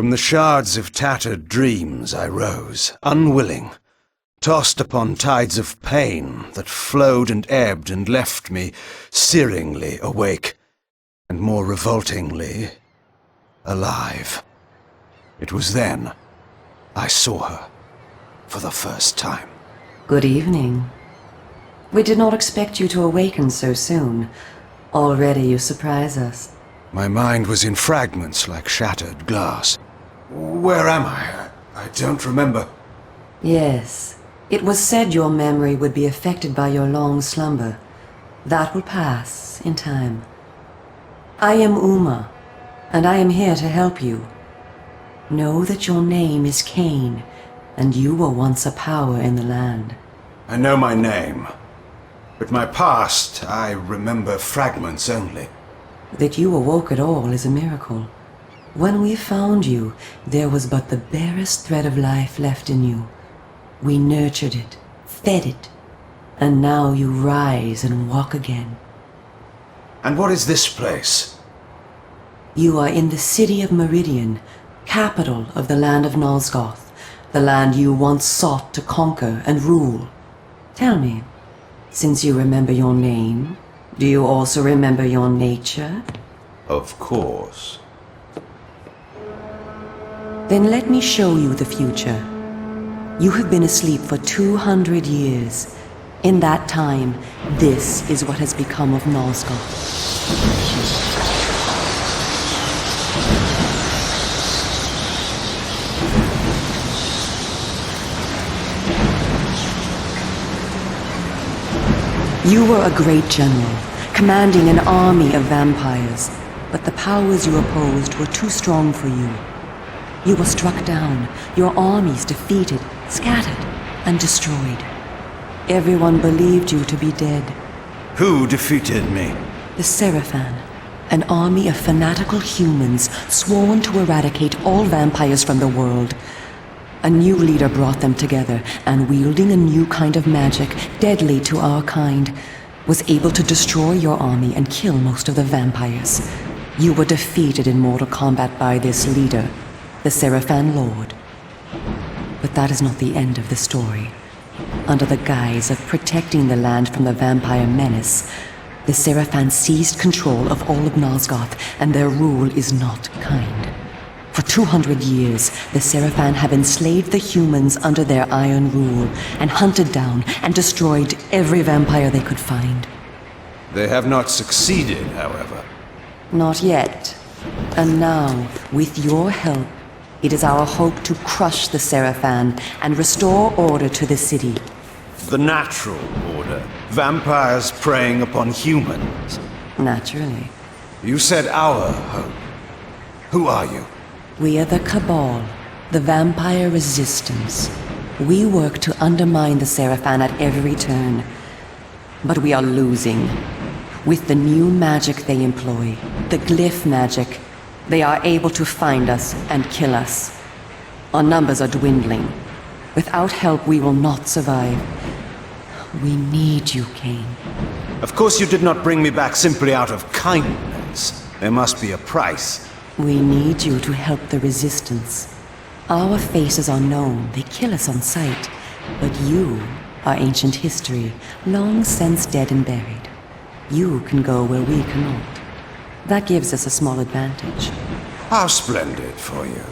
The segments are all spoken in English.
From the shards of tattered dreams I rose, unwilling, tossed upon tides of pain that flowed and ebbed and left me searingly awake, and more revoltingly, alive. It was then I saw her for the first time. Good evening. We did not expect you to awaken so soon. Already you surprise us. My mind was in fragments like shattered glass. Where am I? I don't remember. Yes. It was said your memory would be affected by your long slumber. That will pass in time. I am Uma, and I am here to help you. Know that your name is Kain, and you were once a power in the land. I know my name, but my past, I remember fragments only. That you awoke at all is a miracle. When we found you, there was but the barest thread of life left in you. We nurtured it, fed it, and now you rise and walk again. And what is this place? You are in the city of Meridian, capital of the land of Nosgoth, the land you once sought to conquer and rule. Tell me, since you remember your name, do you also remember your nature? Of course. Then let me show you the future. You have been asleep for 200 years. In that time, this is what has become of Nosgoth. You were a great general, commanding an army of vampires, but the powers you opposed were too strong for you. You were struck down, your armies defeated, scattered, and destroyed. Everyone believed you to be dead. Who defeated me? The Seraphan, an army of fanatical humans sworn to eradicate all vampires from the world. A new leader brought them together, and wielding a new kind of magic, deadly to our kind, was able to destroy your army and kill most of the vampires. You were defeated in mortal combat by this leader, the Seraphan Lord. But that is not the end of the story. Under the guise of protecting the land from the vampire menace, the Seraphan seized control of all of Nosgoth, and their rule is not kind. For 200 years, the Seraphan have enslaved the humans under their iron rule, and hunted down and destroyed every vampire they could find. They have not succeeded, however. Not yet. And now, with your help, it is our hope to crush the Seraphan and restore order to the city. The natural order. Vampires preying upon humans. Naturally. You said our hope. Who are you? We are the Cabal, the vampire resistance. We work to undermine the Seraphan at every turn. But we are losing. With the new magic they employ, the Glyph magic, they are able to find us and kill us. Our numbers are dwindling. Without help, we will not survive. We need you, Kain. Of course you did not bring me back simply out of kindness. There must be a price. We need you to help the Resistance. Our faces are known, they kill us on sight. But you are ancient history, long since dead and buried. You can go where we cannot. That gives us a small advantage. How splendid for you.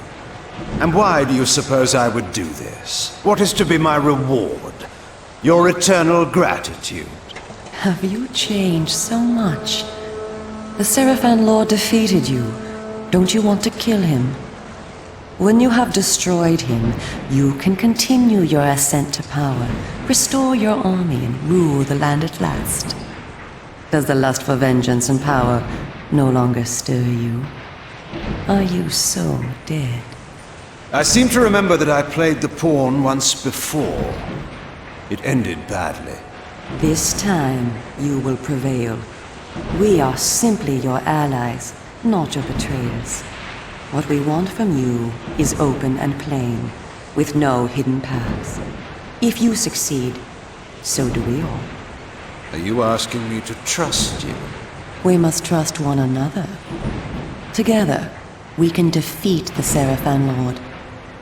And why do you suppose I would do this? What is to be my reward? Your eternal gratitude. Have you changed so much? The Seraphan Lord defeated you. Don't you want to kill him? When you have destroyed him, you can continue your ascent to power, restore your army, and rule the land at last. Does the lust for vengeance and power no longer stir you? Are you so dead? I seem to remember that I played the pawn once before. It ended badly. This time, you will prevail. We are simply your allies, not your betrayers. What we want from you is open and plain, with no hidden paths. If you succeed, so do we all. Are you asking me to trust you? We must trust one another. Together, we can defeat the Seraphan Lord.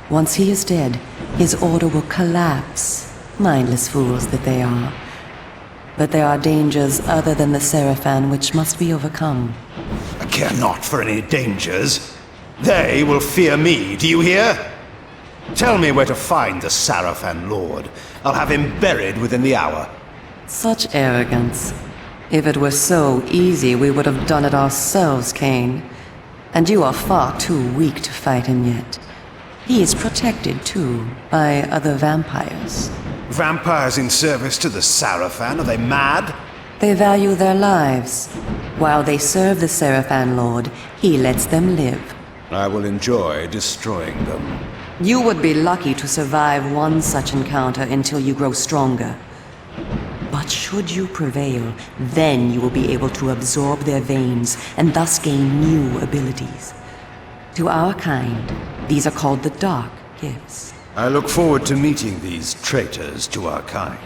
Once he is dead, his order will collapse. Mindless fools that they are. But there are dangers other than the Seraphan which must be overcome. I care not for any dangers. They will fear me, do you hear? Tell me where to find the Seraphan Lord. I'll have him buried within the hour. Such arrogance. If it were so easy, we would have done it ourselves, Kain. And you are far too weak to fight him yet. He is protected, too, by other vampires. Vampires in service to the Seraphan? Are they mad? They value their lives. While they serve the Seraphan Lord, he lets them live. I will enjoy destroying them. You would be lucky to survive one such encounter until you grow stronger. But should you prevail, then you will be able to absorb their veins and thus gain new abilities. To our kind, these are called the Dark Glyphs. I look forward to meeting these traitors to our kind.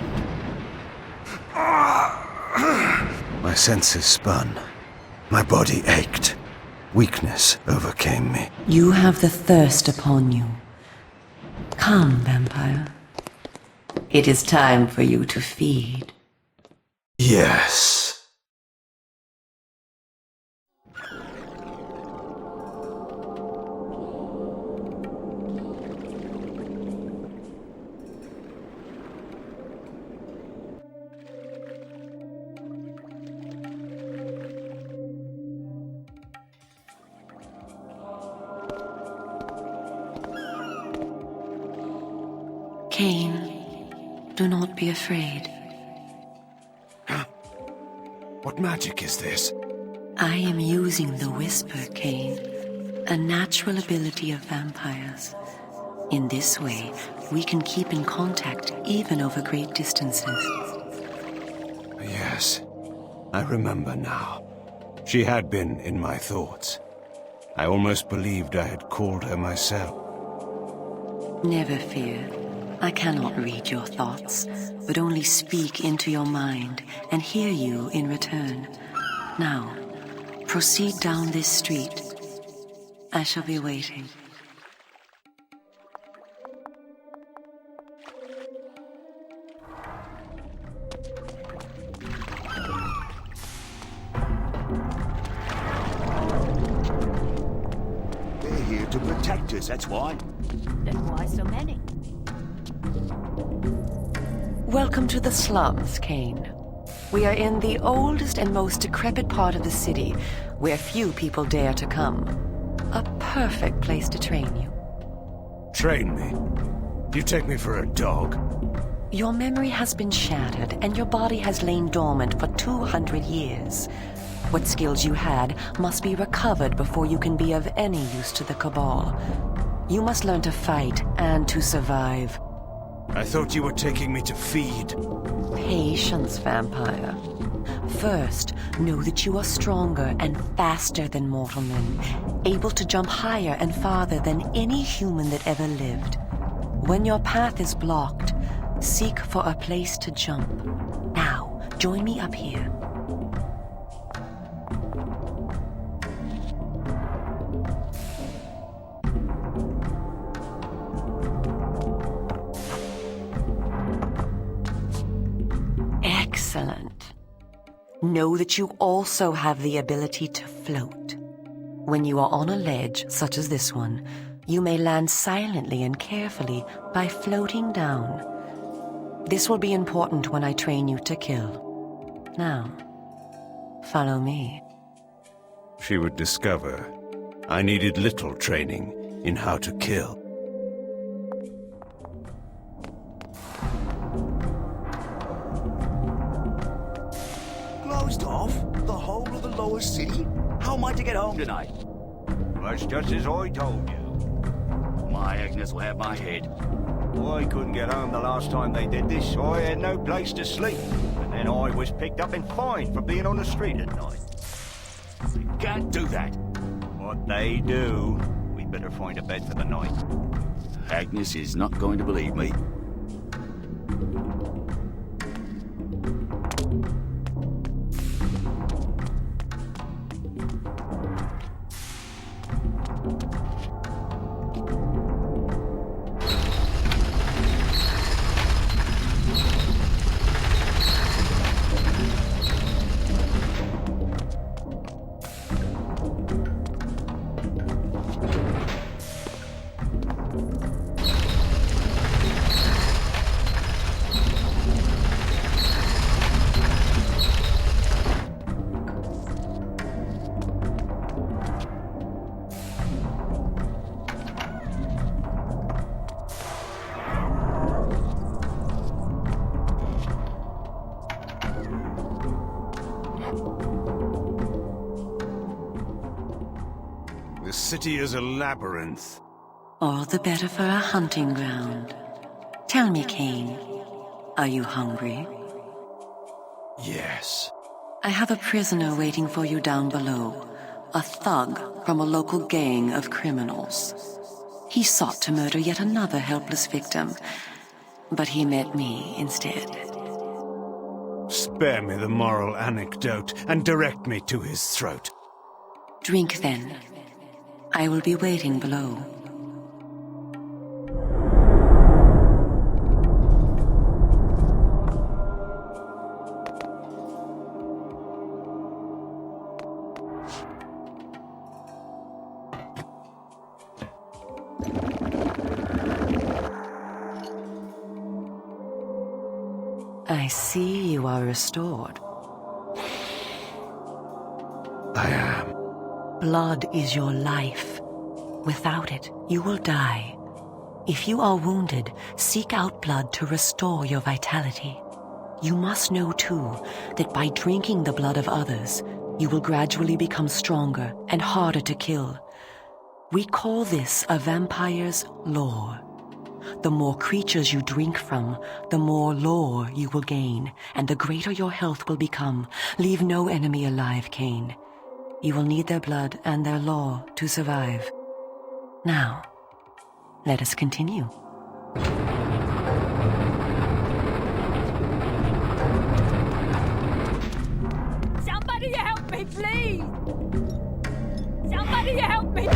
My senses spun. My body ached. Weakness overcame me. You have the thirst upon you. Come, vampire. It is time for you to feed. Yes. Kain, do not be afraid. What magic is this? I am using the Whisper, Kain, a natural ability of vampires. In this way, we can keep in contact even over great distances. Yes, I remember now. She had been in my thoughts. I almost believed I had called her myself. Never fear. I cannot read your thoughts, but only speak into your mind and hear you in return. Now, proceed down this street. I shall be waiting. They're here to protect us, that's why. Then why so many? Welcome to the Slums, Kain. We are in the oldest and most decrepit part of the city, where few people dare to come. A perfect place to train you. Train me? You take me for a dog? Your memory has been shattered, and your body has lain dormant for 200 years. What skills you had must be recovered before you can be of any use to the Cabal. You must learn to fight and to survive. I thought you were taking me to feed. Patience, vampire. First, know that you are stronger and faster than mortal men, able to jump higher and farther than any human that ever lived. When your path is blocked, seek for a place to jump. Now, join me up here. Excellent. Know that you also have the ability to float. When you are on a ledge, such as this one, you may land silently and carefully by floating down. This will be important when I train you to kill. Now, follow me. She would discover I needed little training in how to kill. Closed off? The whole of the lower city? How am I to get home tonight? That's just as I told you. My Agnes will have my head. I couldn't get home the last time they did this. I had no place to sleep. And then I was picked up and fined for being on the street at night. You can't do that. What they do, we better find a bed for the night. Agnes is not going to believe me. The city is a labyrinth. All the better for a hunting ground. Tell me, Kain, are you hungry? Yes. I have a prisoner waiting for you down below. A thug from a local gang of criminals. He sought to murder yet another helpless victim, but he met me instead. Spare me the moral anecdote and direct me to his throat. Drink then. I will be waiting below. I see you are restored. I am. Blood is your life. Without it, you will die. If you are wounded, seek out blood to restore your vitality. You must know, too, that by drinking the blood of others, you will gradually become stronger and harder to kill. We call this a vampire's lore. The more creatures you drink from, the more lore you will gain, and the greater your health will become. Leave no enemy alive, Kain. You will need their blood and their lore to survive. Now, let us continue. Somebody help me, please! Somebody help me!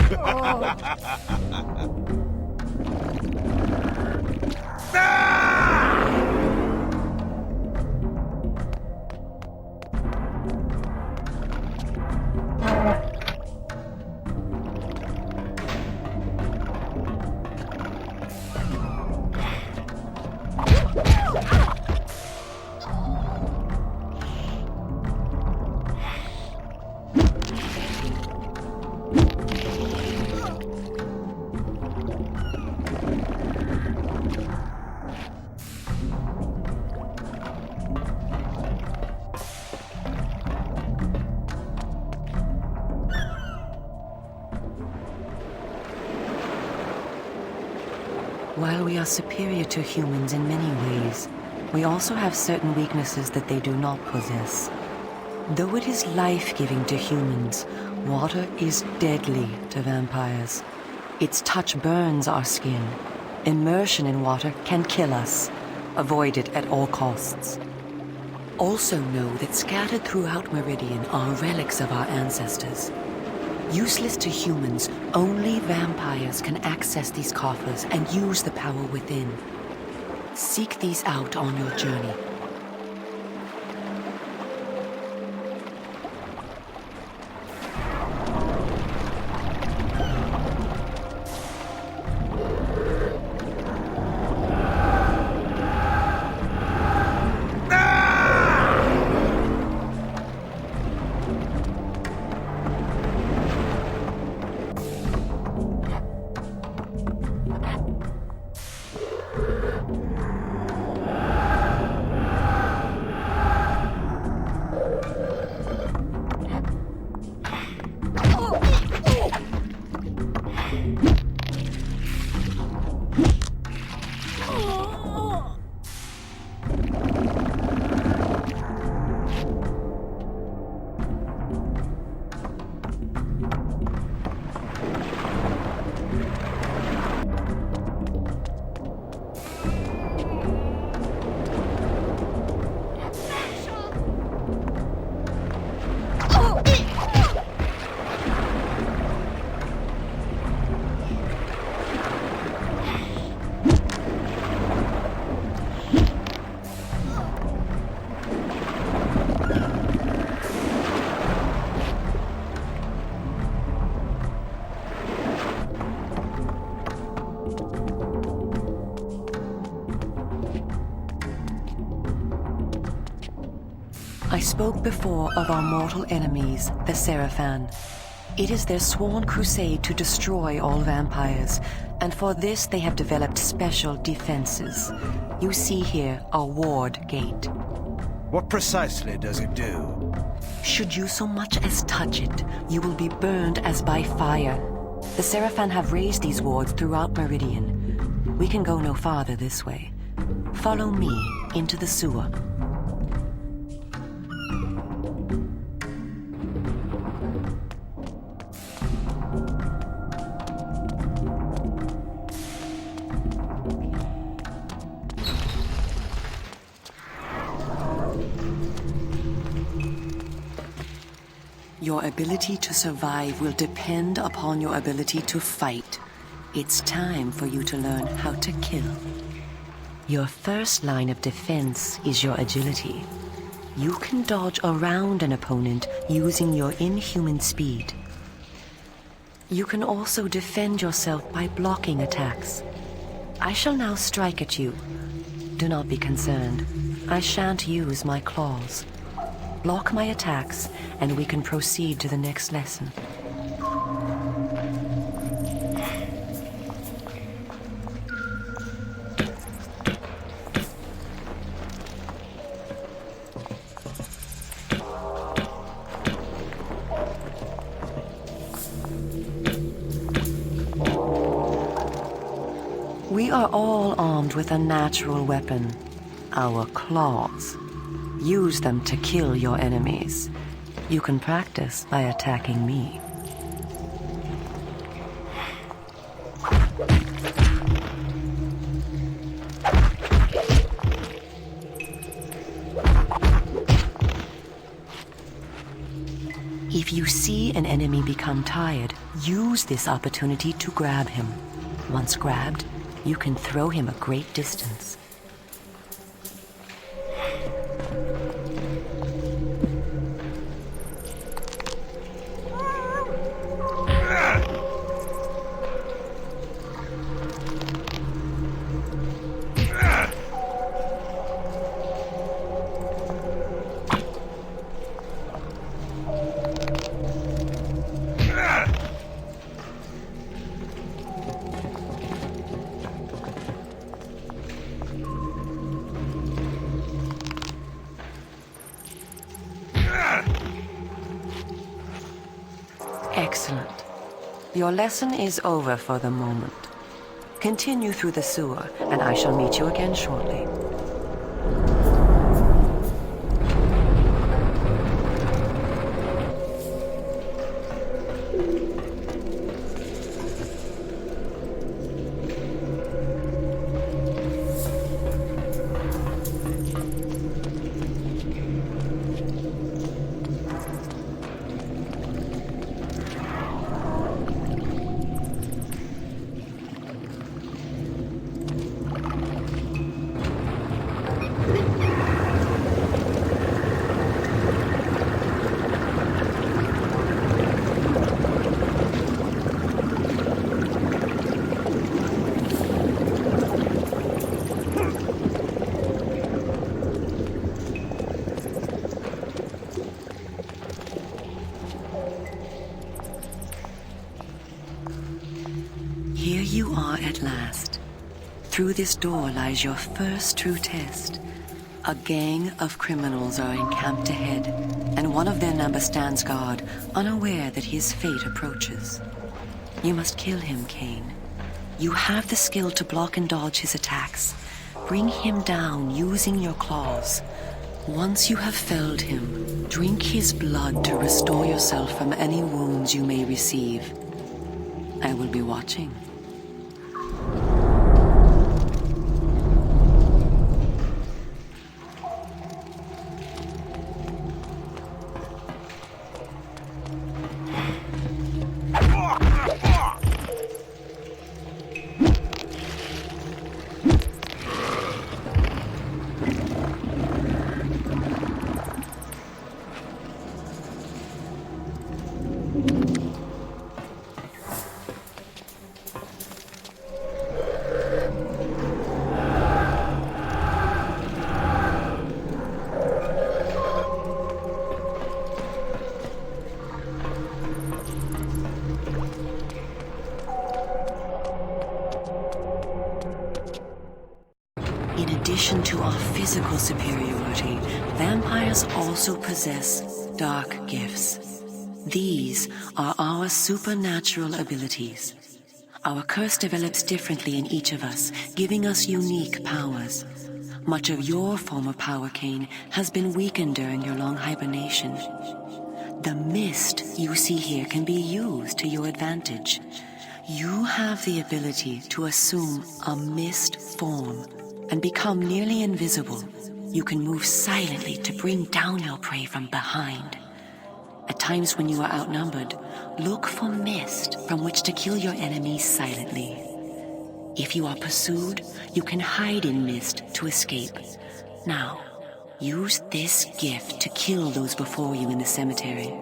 While we are superior to humans in many ways, we also have certain weaknesses that they do not possess. Though it is life-giving to humans, water is deadly to vampires. Its touch burns our skin. Immersion in water can kill us. Avoid it at all costs. Also know that scattered throughout Meridian are relics of our ancestors. Useless to humans, only vampires can access these coffers and use the power within. Seek these out on your journey. I spoke before of our mortal enemies, the Seraphan. It is their sworn crusade to destroy all vampires, and for this they have developed special defenses. You see here a ward gate. What precisely does it do? Should you so much as touch it, you will be burned as by fire. The Seraphan have raised these wards throughout Meridian. We can go no farther this way. Follow me into the sewer. Your ability to survive will depend upon your ability to fight. It's time for you to learn how to kill. Your first line of defense is your agility. You can dodge around an opponent using your inhuman speed. You can also defend yourself by blocking attacks. I shall now strike at you. Do not be concerned. I shan't use my claws. Block my attacks, and we can proceed to the next lesson. We are all armed with a natural weapon, our claws. Use them to kill your enemies. You can practice by attacking me. If you see an enemy become tired, use this opportunity to grab him. Once grabbed, you can throw him a great distance. Excellent. Your lesson is over for the moment. Continue through the sewer, and I shall meet you again shortly. Here you are at last. Through this door lies your first true test. A gang of criminals are encamped ahead, and one of their number stands guard, unaware that his fate approaches. You must kill him, Kain. You have the skill to block and dodge his attacks. Bring him down using your claws. Once you have felled him, drink his blood to restore yourself from any wounds you may receive. I will be watching. In addition to our physical superiority, vampires also possess dark gifts. These are our supernatural abilities. Our curse develops differently in each of us, giving us unique powers. Much of your form of power, Kain, has been weakened during your long hibernation. The mist you see here can be used to your advantage. You have the ability to assume a mist form and become nearly invisible. You can move silently to bring down your prey from behind. At times when you are outnumbered, look for mist from which to kill your enemies silently. If you are pursued, you can hide in mist to escape. Now, use this gift to kill those before you in the cemetery.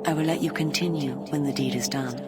I will let you continue when the deed is done.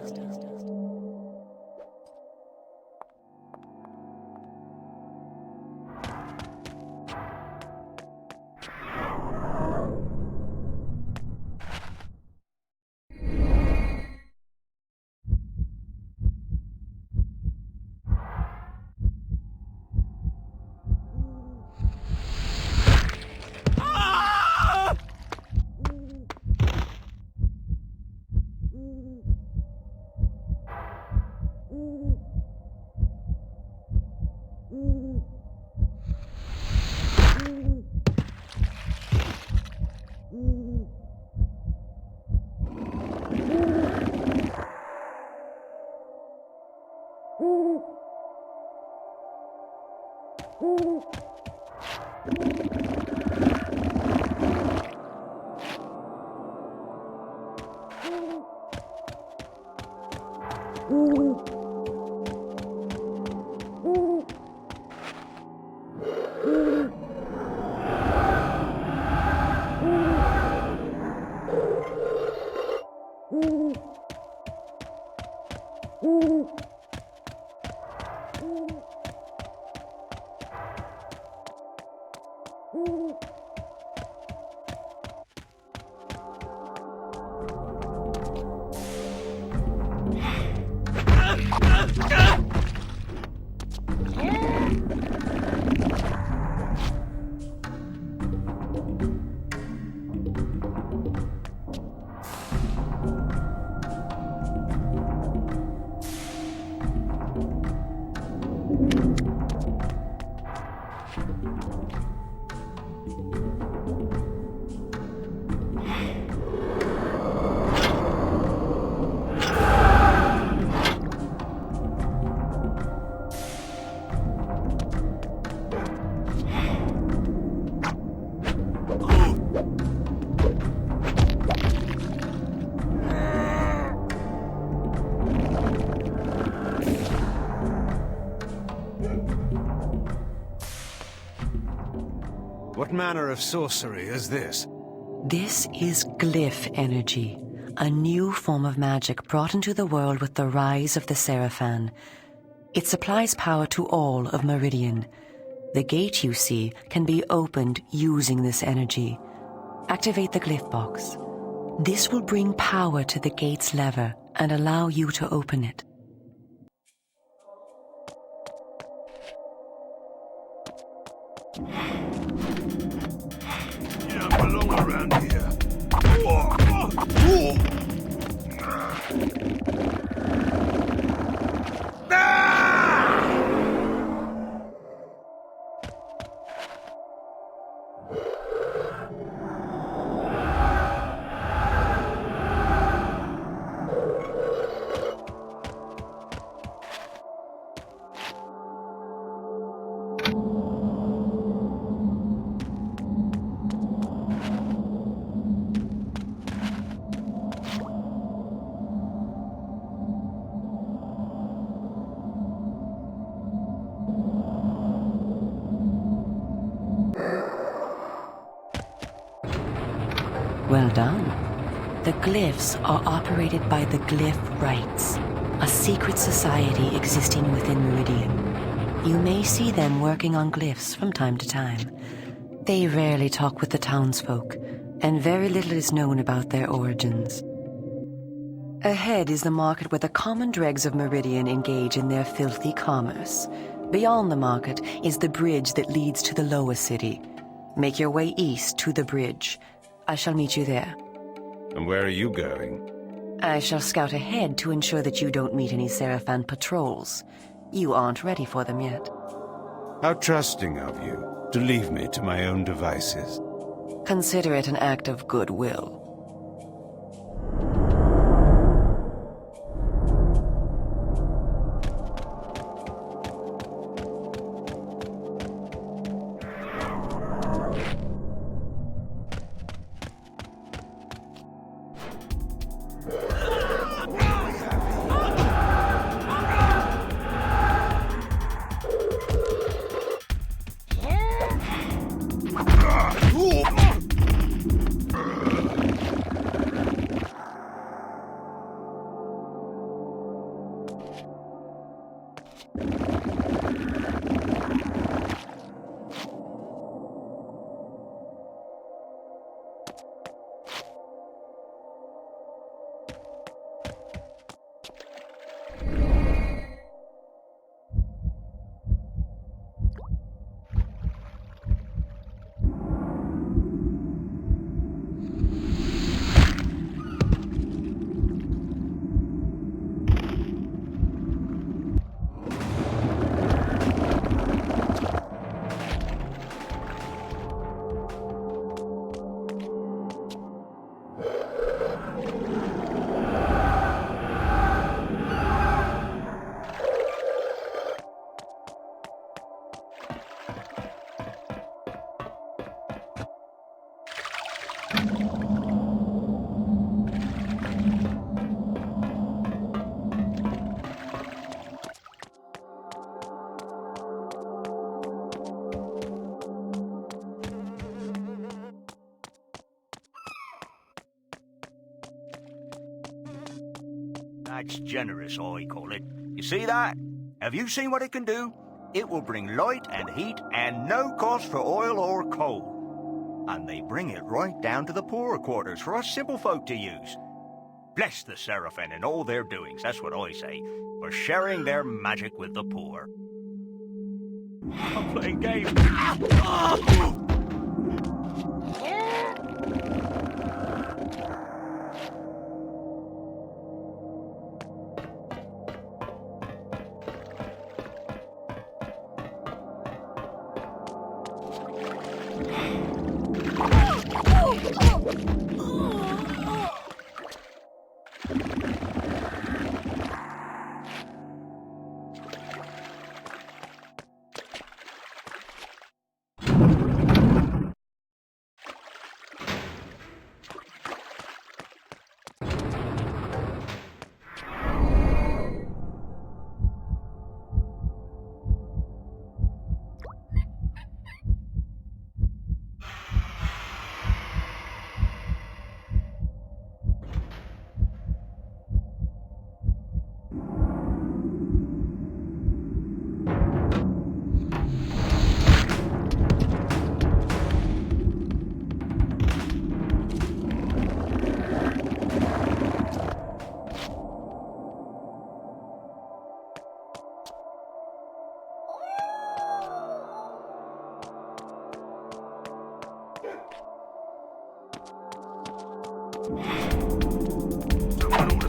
What manner of sorcery is this? This is Glyph energy, a new form of magic brought into the world with the rise of the Seraphan. It supplies power to all of Meridian. The gate you see can be opened using this energy. Activate the Glyph box. This will bring power to the gate's lever and allow you to open it. You don't belong around here. Well done. The Glyphs are operated by the Glyph Rites, a secret society existing within Meridian. You may see them working on glyphs from time to time. They rarely talk with the townsfolk, and very little is known about their origins. Ahead is the market where the common dregs of Meridian engage in their filthy commerce. Beyond the market is the bridge that leads to the lower city. Make your way east to the bridge. I shall meet you there. And where are you going? I shall scout ahead to ensure that you don't meet any Seraphan patrols. You aren't ready for them yet. How trusting of you to leave me to my own devices. Consider it an act of goodwill. That's generous, I call it. You see that? Have you seen what it can do? It will bring light and heat and no cost for oil or coal. And they bring it right down to the poorer quarters for us simple folk to use. Bless the Seraphin and all their doings, that's what I say, for sharing their magic with the poor. I'm playing games.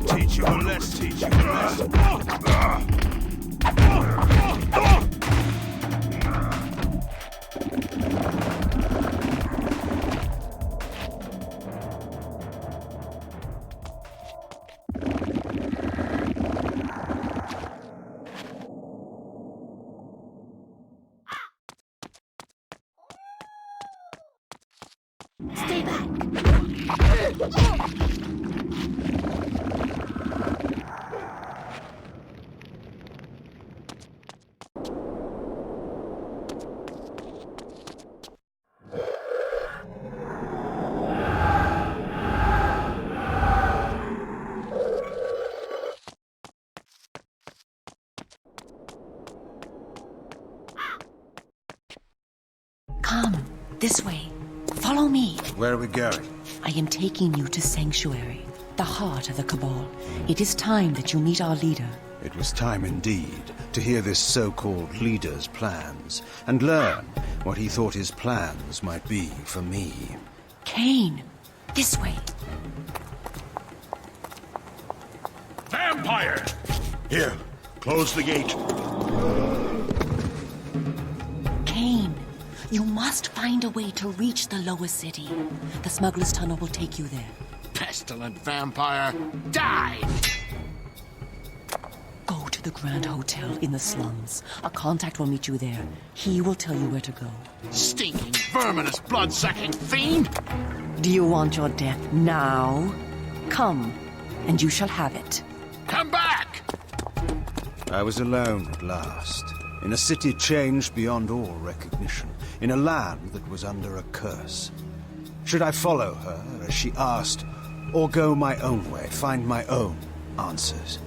Teach you a lesson. Stay back. Come, this way. Follow me. Where are we going? I am taking you to Sanctuary, the heart of the Cabal. It is time that you meet our leader. It was time indeed to hear this so-called leader's plans and learn what he thought his plans might be for me. Kain, this way. vampire! Here, close the gate. Kain, you must find a way to reach the lower city. The smuggler's tunnel will take you there. Pestilent vampire, die! Go to the Grand Hotel in the slums. A contact will meet you there. He will tell you where to go. Stinking, verminous, blood-sucking fiend! Do you want your death now? Come, and you shall have it. Come back! I was alone at last, in a city changed beyond all recognition, in a land that was under a curse. Should I follow her, as she asked, or go my own way, find my own answers?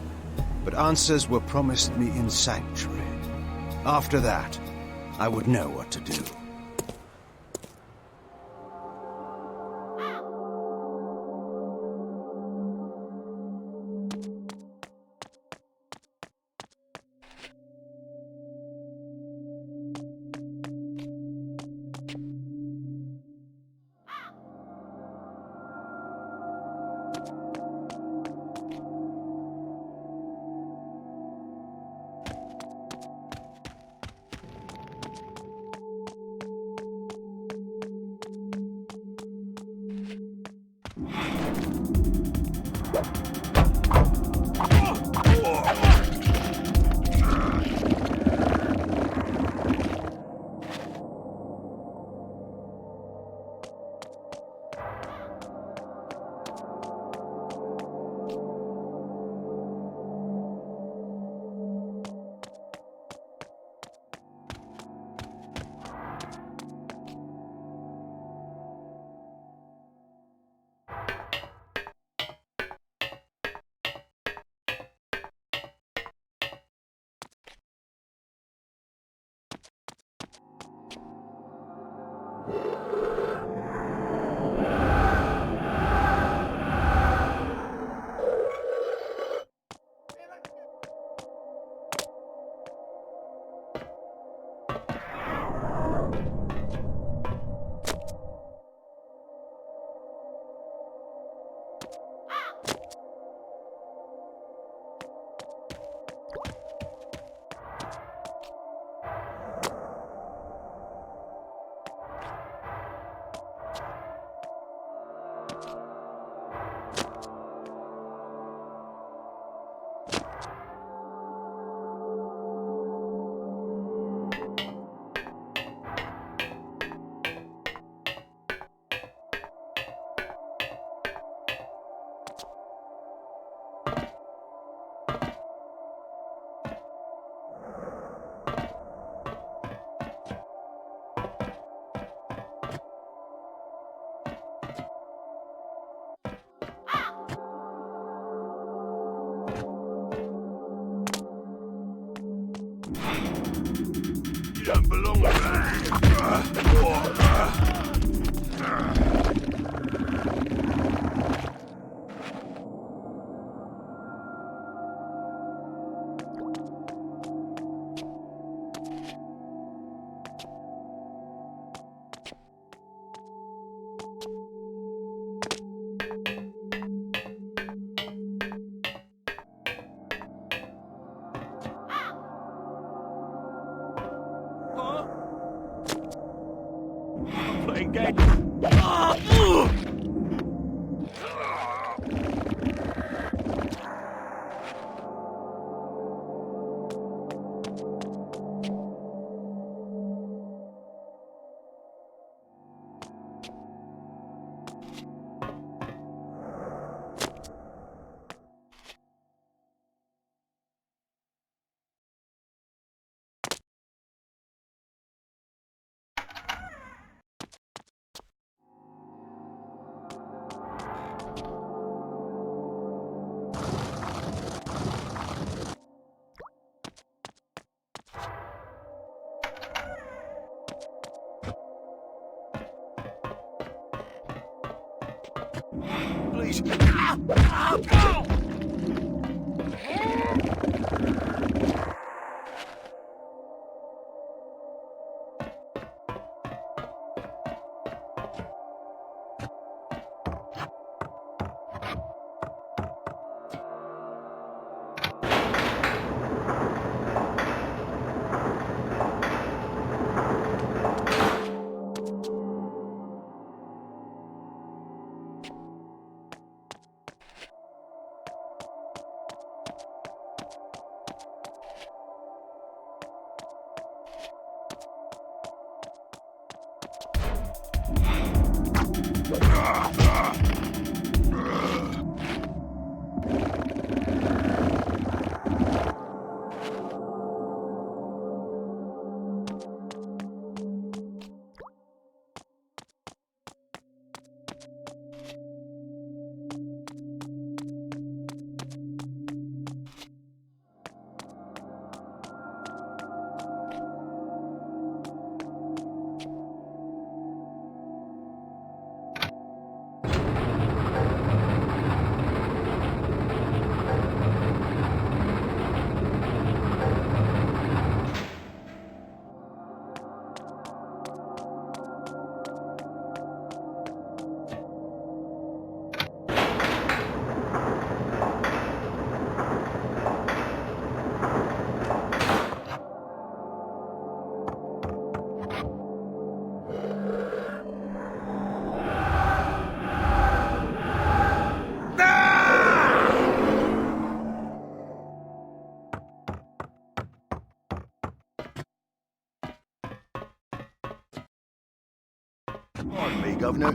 But answers were promised me in Sanctuary. After that, I would know what to do. You don't belong Playing dead. Please. Pardon me, Governor.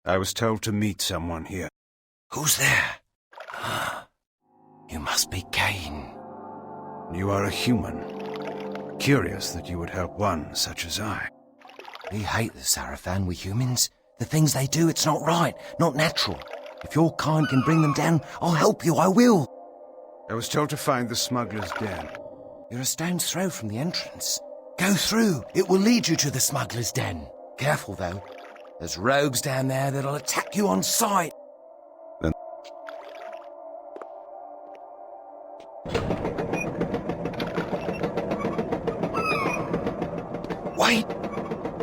I was told to meet someone here. Who's there? You must be Kain. You are a human. Curious that you would help one such as I. We hate the Sarafan, we humans. The things they do, it's not right, not natural. If your kind can bring them down, I'll help you, I will. I was told to find the smuggler's den. You're a stone's throw from the entrance. Go through, it will lead you to the smuggler's den. Careful, though. There's rogues down there that'll attack you on sight. Then... Wait!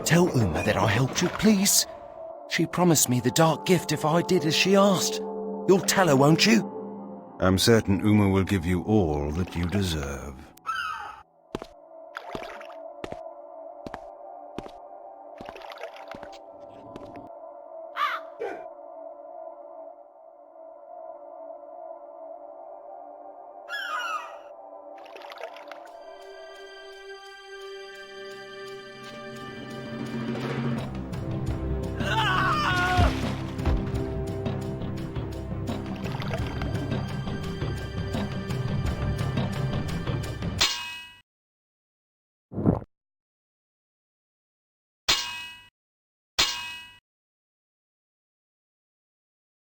Tell Uma that I helped you, please. She promised me the dark gift if I did as she asked. You'll tell her, won't you? I'm certain Uma will give you all that you deserve.